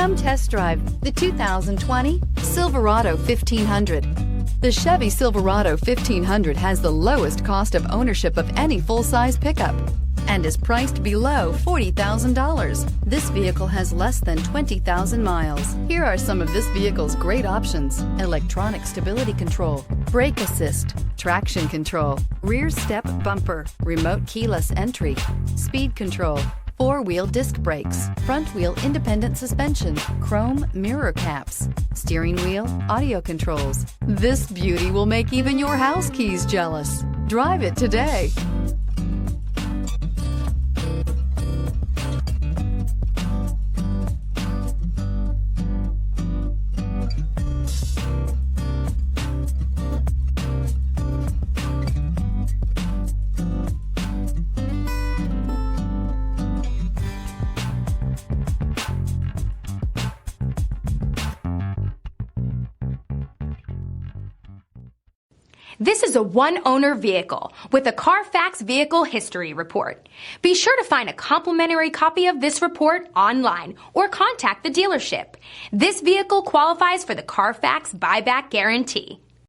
Come test drive the 2020 Silverado 1500. The Chevy Silverado 1500 has the lowest cost of ownership of any full-size pickup and is priced below $40,000. This vehicle has less than 20,000 miles. Here are some of this vehicle's great options: electronic stability control, brake assist, traction control, rear step bumper, remote keyless entry, speed control, four-wheel disc brakes, front-wheel independent suspension, chrome mirror caps, steering wheel audio controls. This beauty will make even your house keys jealous. Drive it today. This is a one-owner vehicle with a Carfax Vehicle History Report. Be sure to find a complimentary copy of this report online or contact the dealership. This vehicle qualifies for the Carfax Buyback Guarantee.